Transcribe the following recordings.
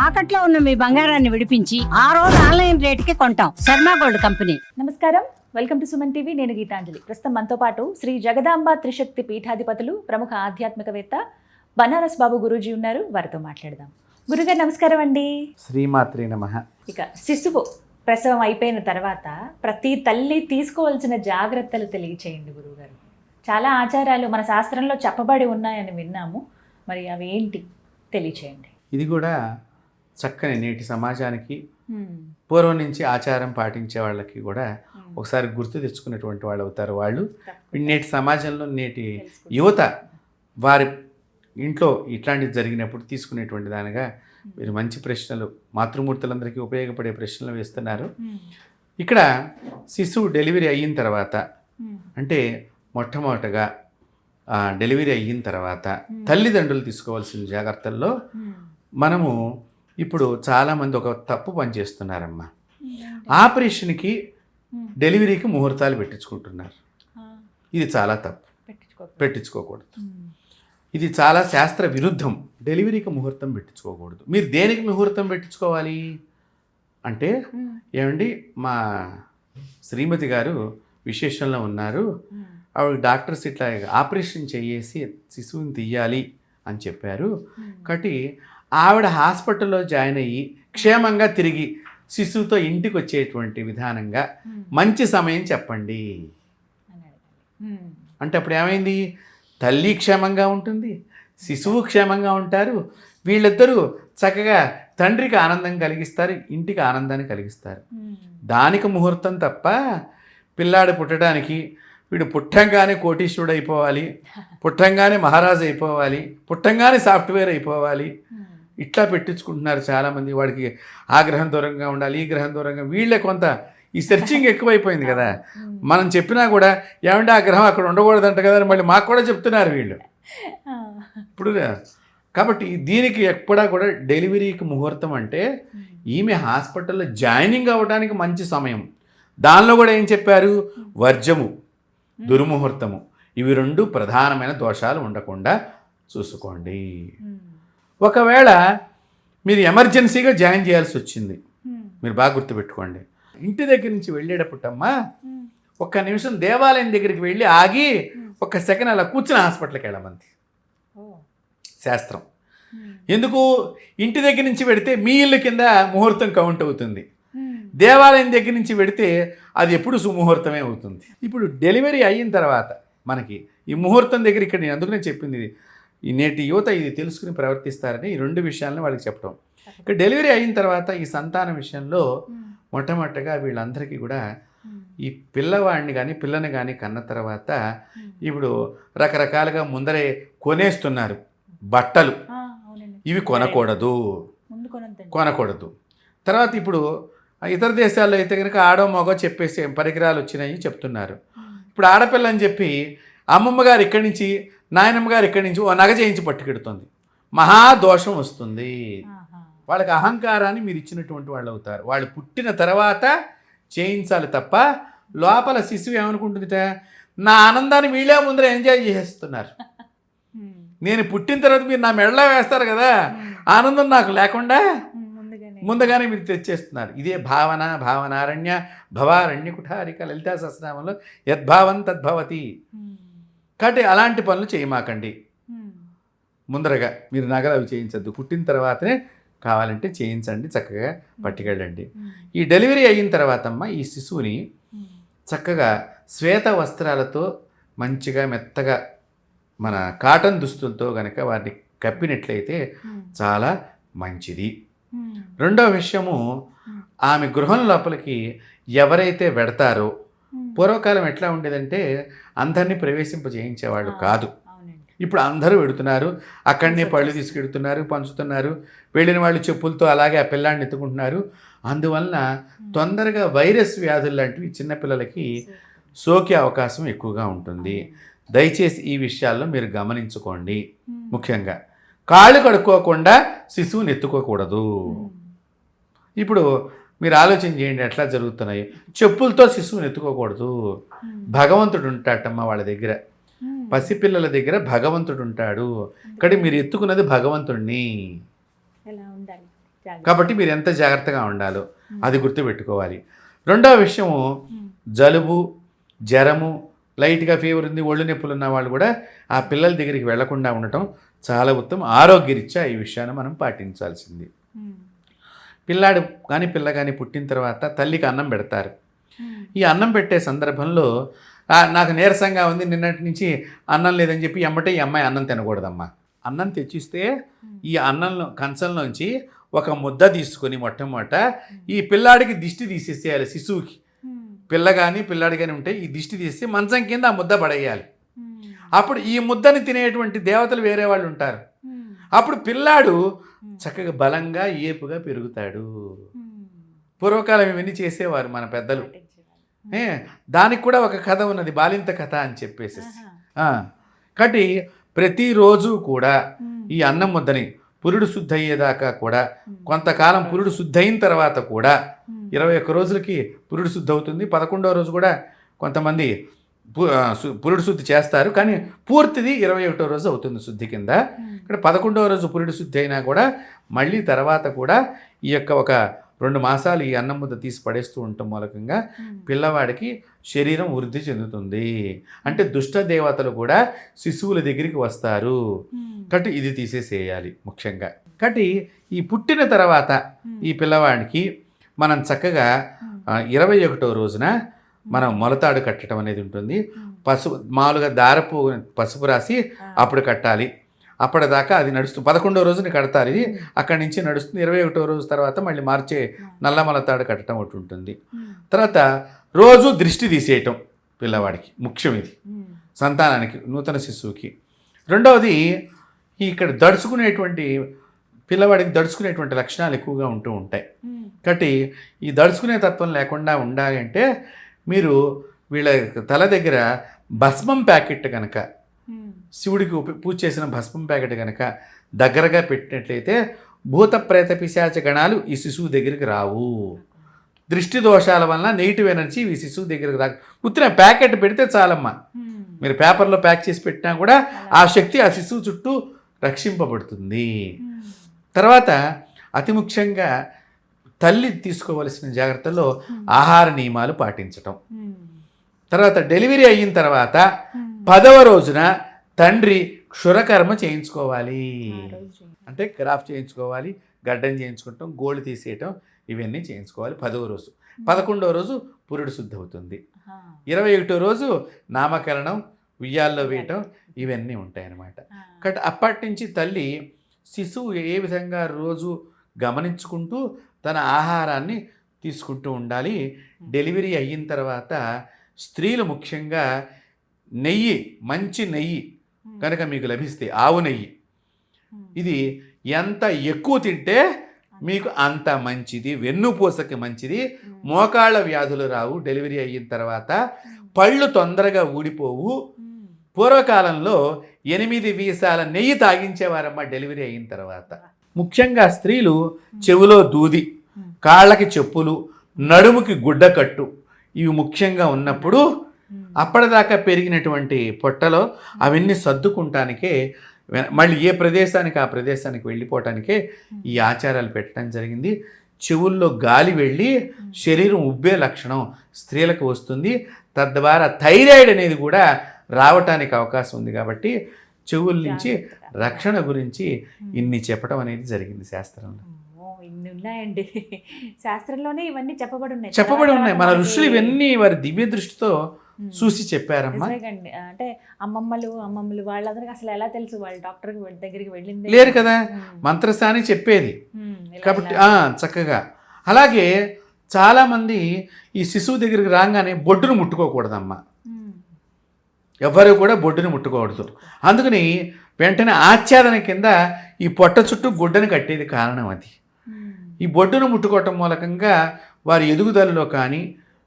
తాకట్లో ఉన్న మీ బంగారాన్ని విడిపించి ఆ రోజు ఆన్లైన్ రేటుకి కొంటాం. Sharma gold company. నమస్కారం, వెల్కమ్ టు సుమన్ టీవీ. నేను గీతాంజలి. ప్రస్తుతం మనతో పాటు శ్రీ జగదాంబ త్రిశక్తి పీఠాధిపతులు, ప్రముఖ ఆధ్యాత్మికవేత్త బనారస్ బాబు గురూజీ ఉన్నారు. వారితో మాట్లాడదాం. గురుగారు నమస్కారం అండి. శ్రీమాత్రే నమః. ఇక శిశువు ప్రసవం అయిపోయిన తర్వాత ప్రతి తల్లి తీసుకోవాల్సిన జాగ్రత్తలు తెలియచేయండి గురువుగారు. చాలా ఆచారాలు మన శాస్త్రంలో చెప్పబడి ఉన్నాయని విన్నాము, మరి అవి ఏంటి తెలియచేయండి. ఇది కూడా చక్కని నేటి సమాజానికి పూర్వం నుంచి ఆచారం పాటించే వాళ్ళకి కూడా ఒకసారి గుర్తు తెచ్చుకున్నటువంటి వాళ్ళు అవుతారు. వాళ్ళు నేటి సమాజంలో నేటి యువత వారి ఇంట్లో ఇట్లాంటివి జరిగినప్పుడు తీసుకునేటువంటి దానిగా మీరు మంచి ప్రశ్నలు, మాతృమూర్తులందరికీ ఉపయోగపడే ప్రశ్నలు వేస్తున్నారు. ఇక్కడ శిశువు డెలివరీ అయిన తర్వాత, అంటే మొట్టమొదటగా డెలివరీ అయిన తర్వాత తల్లిదండ్రులు తీసుకోవాల్సిన జాగ్రత్తల్లో మనము ఇప్పుడు చాలామంది ఒక తప్పు పనిచేస్తున్నారమ్మా. ఆపరేషన్కి డెలివరీకి ముహూర్తాలు పెట్టించుకుంటున్నారు. ఇది చాలా తప్పు, పెట్టించుకోకూడదు. ఇది చాలా శాస్త్ర విరుద్ధం. డెలివరీకి ముహూర్తం పెట్టించుకోకూడదు. మీరు దేనికి ముహూర్తం పెట్టించుకోవాలి అంటే, ఏమండి మా శ్రీమతి గారు విశేషంలో ఉన్నారు, ఆవిడ డాక్టర్స్ ఇట్లా ఆపరేషన్ చేసి శిశువుని తీయాలి అని చెప్పారు. కాబట్టి ఆవిడ హాస్పిటల్లో జాయిన్ అయ్యి క్షేమంగా తిరిగి శిశువుతో ఇంటికి వచ్చేటువంటి విధానంగా మంచి సమయం చెప్పండి అంటే అప్పుడు ఏమైంది? తల్లి క్షేమంగా ఉంటుంది, శిశువు క్షేమంగా ఉంటారు. వీళ్ళిద్దరూ చక్కగా తండ్రికి ఆనందం కలిగిస్తారు, ఇంటికి ఆనందాన్ని కలిగిస్తారు. దానికి ముహూర్తం తప్ప పిల్లాడు పుట్టడానికి వీడు పుట్టంగానే కోటీశ్వరుడు అయిపోవాలి, పుట్టంగానే మహారాజు అయిపోవాలి, పుట్టంగానే సాఫ్ట్వేర్ అయిపోవాలి, ఇట్లా పెట్టించుకుంటున్నారు చాలామంది. వాడికి ఆ గ్రహం దూరంగా ఉండాలి, ఈ గ్రహం దూరంగా. వీళ్ళే కొంత ఈ సెర్చింగ్ ఎక్కువైపోయింది కదా. మనం చెప్పినా కూడా ఏమంటే ఆ గ్రహం అక్కడ ఉండకూడదంట కదా అని మళ్ళీ మాకు కూడా చెప్తున్నారు వీళ్ళు ఇప్పుడు. కాబట్టి దీనికి ఎప్పుడా కూడా డెలివరీకి ముహూర్తం అంటే ఈమె హాస్పిటల్లో జాయినింగ్ అవ్వడానికి మంచి సమయం. దానిలో కూడా ఏం చెప్పారు? వర్జము, దుర్ముహూర్తము, ఇవి రెండు ప్రధానమైన దోషాలు ఉండకుండా చూసుకోండి. ఒకవేళ మీరు ఎమర్జెన్సీగా జాయిన్ చేయాల్సి వచ్చింది, మీరు బాగా గుర్తుపెట్టుకోండి. ఇంటి దగ్గర నుంచి వెళ్ళేటప్పుడమ్మా ఒక్క నిమిషం దేవాలయం దగ్గరికి వెళ్ళి ఆగి ఒక్క సెకండ్ అలా కూర్చుని హాస్పిటల్కి వెళ్ళమంది శాస్త్రం. ఎందుకు? ఇంటి దగ్గర నుంచి పెడితే మీ ఇల్లు కింద ముహూర్తం కౌంట్ అవుతుంది, దేవాలయం దగ్గర నుంచి పెడితే అది ఎప్పుడు సుముహూర్తమే అవుతుంది. ఇప్పుడు డెలివరీ అయిన తర్వాత మనకి ఈ ముహూర్తం దగ్గర ఇక్కడ నేను అందుకనే చెప్పింది, ఈ నేటి యువత ఇది తెలుసుకుని ప్రవర్తిస్తారని ఈ రెండు విషయాలను వాళ్ళకి చెప్పడం. ఇక్కడ డెలివరీ అయిన తర్వాత ఈ సంతానం విషయంలో మొట్టమొదటిగా వీళ్ళందరికీ కూడా ఈ పిల్లవాడిని కానీ పిల్లని కానీ కన్న తర్వాత ఇప్పుడు రకరకాలుగా ముందరే కొనేస్తున్నారు బట్టలు. ఇవి కొనకూడదు. తర్వాత ఇప్పుడు ఇతర దేశాల్లో అయితే కనుక ఆడో మగో చెప్పేసి పరికరాలు వచ్చినాయి చెప్తున్నారు. ఇప్పుడు ఆడపిల్ల అని చెప్పి అమ్మమ్మ గారు ఇక్కడి నుంచి, నాయనమ్మ గారు ఇక్కడి నుంచి ఓ నగ చేయించి పట్టుకెడుతుంది. మహాదోషం వస్తుంది. వాళ్ళకి అహంకారాన్ని మీరు ఇచ్చినటువంటి వాళ్ళు అవుతారు. వాళ్ళు పుట్టిన తర్వాత చేయించాలి తప్ప లోపల శిశువు ఏమనుకుంటుందిట, నా ఆనందాన్ని వీళ్ళే ముందర ఎంజాయ్ చేస్తున్నారు. నేను పుట్టిన తర్వాత మీరు నా మెడలో వేస్తారు కదా, ఆనందం నాకు లేకుండా ముందుగానే మీరు తెచ్చేస్తున్నారు. ఇదే భావనారణ్య భవారణ్య కుఠారిక లలితా సహస్రనామంలో యద్భావం తద్భవతి. కాబట్టి అలాంటి పనులు చేయమాకండి. ముందరగా మీరు నగలు అవి చేయించద్దు. పుట్టిన తర్వాతనే కావాలంటే చేయించండి, చక్కగా పట్టుకెళ్ళండి. ఈ డెలివరీ అయిన తర్వాత అమ్మ ఈ శిశువుని చక్కగా శ్వేత వస్త్రాలతో మంచిగా మెత్తగా మన కాటన్ దుస్తులతో కనుక వారిని కప్పినట్లయితే చాలా మంచిది. రెండవ విషయము, ఆమె గృహం లోపలికి ఎవరైతే వెడతారో, పూర్వకాలం ఎట్లా ఉండేదంటే అందరినీ ప్రవేశింపజేయించేవాళ్ళు కాదు. ఇప్పుడు అందరూ వెడుతున్నారు, అక్కడనే పళ్ళు తీసుకెడుతున్నారు, పంచుతున్నారు. వెళ్ళిన వాళ్ళు చెప్పులతో అలాగే ఆ పిల్లాడిని ఎత్తుకుంటున్నారు. అందువలన తొందరగా వైరస్ వ్యాధులు లాంటివి చిన్నపిల్లలకి సోకే అవకాశం ఎక్కువగా ఉంటుంది. దయచేసి ఈ విషయాల్లో మీరు గమనించుకోండి. ముఖ్యంగా కాళ్ళు కడుక్కోకుండా శిశువుని ఎత్తుకోకూడదు. ఇప్పుడు మీరు ఆలోచన చేయండి ఎట్లా జరుగుతున్నాయి. చెప్పులతో శిశువుని ఎత్తుకోకూడదు. భగవంతుడు ఉంటాడమ్మా వాళ్ళ దగ్గర, పసిపిల్లల దగ్గర భగవంతుడు ఉంటాడు. ఇక్కడ మీరు ఎత్తుకున్నది భగవంతుడిని. కాబట్టి మీరు ఎంత జాగ్రత్తగా ఉండాలో అది గుర్తుపెట్టుకోవాలి. రెండవ విషయము, జలుబు, జ్వరము, లైట్గా ఫీవర్ ఉంది, ఒళ్ళు నొప్పులు ఉన్న వాళ్ళు కూడా ఆ పిల్లల దగ్గరికి వెళ్లకుండా ఉండటం చాలా ఉత్తమం. ఆరోగ్యరీత్యా ఈ విషయాన్ని మనం పాటించాల్సింది. పిల్లాడు కానీ పిల్ల కానీ పుట్టిన తర్వాత తల్లికి అన్నం పెడతారు. ఈ అన్నం పెట్టే సందర్భంలో నాకు నీరసంగా ఉంది, నిన్నటి నుంచి అన్నం లేదని చెప్పి ఎమ్మటే ఈ అమ్మాయి అన్నం తినకూడదమ్మా. అన్నం తెచ్చిస్తే ఈ అన్నంలో కంచంలోంచి ఒక ముద్ద తీసుకొని మొట్టమొదట ఈ పిల్లాడికి దిష్టి తీసేసేయాలి. శిశువుకి పిల్ల కానీ పిల్లాడి కానీ ఉంటే ఈ దిష్టి తీసి మంచం కింద ఆ ముద్ద పడేయాలి. అప్పుడు ఈ ముద్దని తినేటువంటి దేవతలు వేరే వాళ్ళు ఉంటారు. అప్పుడు పిల్లాడు చక్కగా బలంగా ఏపుగా పెరుగుతాడు. పూర్వకాలం ఇవన్నీ చేసేవారు మన పెద్దలు. దానికి కూడా ఒక కథ ఉన్నది, బాలింత కథ అని చెప్పేసి. కాబట్టి ప్రతిరోజు కూడా ఈ అన్నం ముద్దని పురుడు శుద్ధి అయ్యేదాకా కూడా, కొంతకాలం పురుడు శుద్ధి అయిన తర్వాత కూడా 21 రోజులకి పురుడు శుద్ధి అవుతుంది. 11వ రోజు కూడా కొంతమంది పురుడు శుద్ధి చేస్తారు, కానీ పూర్తిది 21వ రోజు అవుతుంది శుద్ధి కింద. ఇక్కడ 11వ రోజు పురుడు శుద్ధి అయినా కూడా మళ్ళీ తర్వాత కూడా ఈ యొక్క ఒక 2 మాసాలు ఈ అన్నం ముద్ద తీసి పడేస్తూ ఉండటం మూలకంగా పిల్లవాడికి శరీరం వృద్ధి చెందుతుంది. అంటే దుష్ట దేవతలు కూడా శిశువుల దగ్గరికి వస్తారు. కాబట్టి ఇది తీసేసేయాలి ముఖ్యంగా. కాబట్టి ఈ పుట్టిన తర్వాత ఈ పిల్లవాడికి మనం చక్కగా 21వ రోజున మనం మొలతాడు కట్టడం అనేది ఉంటుంది. మామూలుగా దారపు పసుపు రాసి అప్పుడు కట్టాలి. అప్పటిదాకా అది నడుస్తుంది. 11వ రోజుని కడతారు. ఇది అక్కడి నుంచి నడుస్తుంది. 21వ రోజు తర్వాత మళ్ళీ మార్చే నల్ల మొలతాడు కట్టడం ఒకటి ఉంటుంది. తర్వాత రోజు దృష్టి తీసేయటం పిల్లవాడికి ముఖ్యం. ఇది సంతానానికి, నూతన శిశువుకి. రెండవది, ఇక్కడ దడుచుకునేటువంటి పిల్లవాడికి దడుచుకునేటువంటి లక్షణాలు ఎక్కువగా ఉంటూ ఉంటాయి. కాబట్టి ఈ దడుచుకునే తత్వం లేకుండా ఉండాలి అంటే మీరు వీళ్ళ తల దగ్గర భస్మం ప్యాకెట్ కనుక, శివుడికి పూజ చేసిన భస్మం ప్యాకెట్ కనుక దగ్గరగా పెట్టినట్లయితే భూత ప్రేత పిశాచ గణాలు ఈ శిశువు దగ్గరికి రావు. దృష్టి దోషాల వలన నెగిటివ్ ఎనర్జీ ఈ శిశువు దగ్గరికి రాదు. ఉత్తిన ప్యాకెట్ పెడితే చాలమ్మా. మీరు పేపర్లో ప్యాక్ చేసి పెట్టినా కూడా ఆ శక్తి ఆ శిశువు చుట్టూ రక్షింపబడుతుంది. తర్వాత అతి ముఖ్యంగా తల్లి తీసుకోవలసిన జాగ్రత్తల్లో ఆహార నియమాలు పాటించటం. తర్వాత డెలివరీ అయిన తర్వాత 10వ రోజున తండ్రి క్షురకర్మ చేయించుకోవాలి. అంటే క్రాఫ్ట్ చేయించుకోవాలి, గడ్డం చేయించుకుంటాం, గోళ్ళు తీసేయటం, ఇవన్నీ చేయించుకోవాలి 10వ రోజు. 11వ రోజు పురుడు శుద్ధి అవుతుంది. 21వ రోజు నామకరణం, ఉయ్యాల్లో వేయటం, ఇవన్నీ ఉంటాయన్నమాట. కాబట్టి అప్పటి నుంచి తల్లి శిశువు ఏ విధంగా రోజు గమనించుకుంటూ తన ఆహారాన్ని తీసుకుంటూ ఉండాలి. డెలివరీ అయిన తర్వాత స్త్రీలు ముఖ్యంగా నెయ్యి, మంచి నెయ్యి కనుక మీకు లభిస్తే, ఆవు నెయ్యి, ఇది ఎంత ఎక్కువ తింటే మీకు అంత మంచిది. వెన్నుపూసకి మంచిది. మోకాళ్ళ వ్యాధులు రావు. డెలివరీ అయిన తర్వాత పళ్ళు తొందరగా ఊడిపోవు. పూర్వకాలంలో 8 వీసాల నెయ్యి తాగించేవారమ్మా డెలివరీ అయిన తర్వాత. ముఖ్యంగా స్త్రీలు చెవులో దూది, కాళ్ళకి చెప్పులు, నడుముకి గుడ్డకట్టు, ఇవి ముఖ్యంగా ఉన్నప్పుడు అప్పటిదాకా పెరిగినటువంటి పొట్టలో అవన్నీ సర్దుకుంటానికే, మళ్ళీ ఏ ప్రదేశానికి ఆ ప్రదేశానికి వెళ్ళిపోవటానికే ఈ ఆచారాలు పెట్టడం జరిగింది. చెవుల్లో గాలి వెళ్ళి శరీరం ఉబ్బే లక్షణం స్త్రీలకు వస్తుంది. తద్వారా థైరాయిడ్ అనేది కూడా రావటానికి అవకాశం ఉంది. కాబట్టి చెవుల నుంచి రక్షణ గురించి ఇన్ని చెప్పడం అనేది జరిగింది శాస్త్రంలో. ఇన్ని ఉన్నాయండి శాస్త్రంలోనే, ఇవన్నీ చెప్పబడి ఉన్నాయి. మన ఋషులు ఇవన్నీ వారి దివ్య దృష్టితో చూసి చెప్పారమ్మా. అంటే అమ్మమ్మలు వాళ్ళందరికీ అసలు ఎలా తెలుసు? వాళ్ళు డాక్టర్ దగ్గరికి వెళ్ళింది లేరు కదా, మంత్రస్థాని చెప్పేది కాబట్టి చక్కగా. అలాగే చాలామంది ఈ శిశువు దగ్గరికి రాగానే బొడ్డును ముట్టుకోకూడదమ్మా. ఎవరు కూడా బొడ్డును ముట్టుకోకూడదు. అందుకని వెంటనే ఆచ్ఛాదన కింద ఈ పొట్ట చుట్టూ గుడ్డను కట్టేది కారణం అది. ఈ బొడ్డును ముట్టుకోవటం మూలకంగా వారి ఎదుగుదలలో కానీ,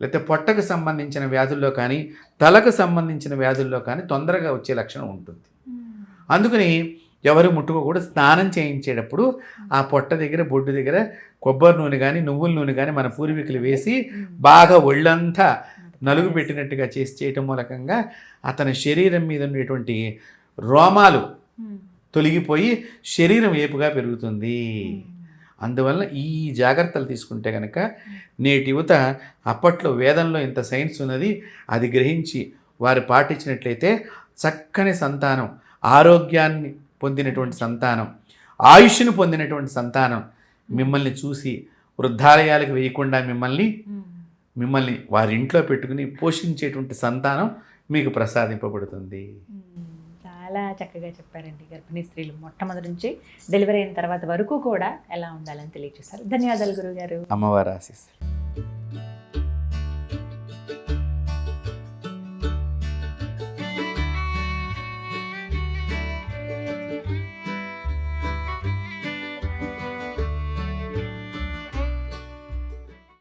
లేకపోతే పొట్టకు సంబంధించిన వ్యాధుల్లో కానీ, తలకు సంబంధించిన వ్యాధుల్లో కానీ తొందరగా వచ్చే లక్షణం ఉంటుంది. అందుకని ఎవరు ముట్టుకోకూడదు. స్నానం చేయించేటప్పుడు ఆ పొట్ట దగ్గర, బొడ్డు దగ్గర కొబ్బరి నూనె కానీ, నువ్వుల నూనె కానీ మన పూర్వీకులు వేసి బాగా ఒళ్ళంతా నలుగు పెట్టినట్టుగా చేయటం మూలకంగా అతని శరీరం మీద ఉండేటువంటి రోమాలు తొలగిపోయి శరీరం ఏపుగా పెరుగుతుంది. అందువలన ఈ జాగ్రత్తలు తీసుకుంటే కనుక నేటి యువత అప్పట్లో వేదంలో ఇంత సైన్స్ ఉన్నది అది గ్రహించి వారు పాటించినట్లయితే చక్కని సంతానం, ఆరోగ్యాన్ని పొందినటువంటి సంతానం, ఆయుష్ను పొందినటువంటి సంతానం మిమ్మల్ని చూసి వృద్ధాలయాలకు వేయకుండా మిమ్మల్ని వారి ఇంట్లో పెట్టుకుని పోషించేటువంటి సంతానం మీకు ప్రసాదింపబడుతుంది. చాలా చక్కగా చెప్పారండి. గర్భిణీ స్త్రీలు మొట్టమొదటి నుంచి డెలివరీ అయిన తర్వాత వరకు కూడా ఎలా ఉండాలని తెలియజేశారు. ధన్యవాదాలు గురుగారు. అమ్మవారి ఆశీస్సులు.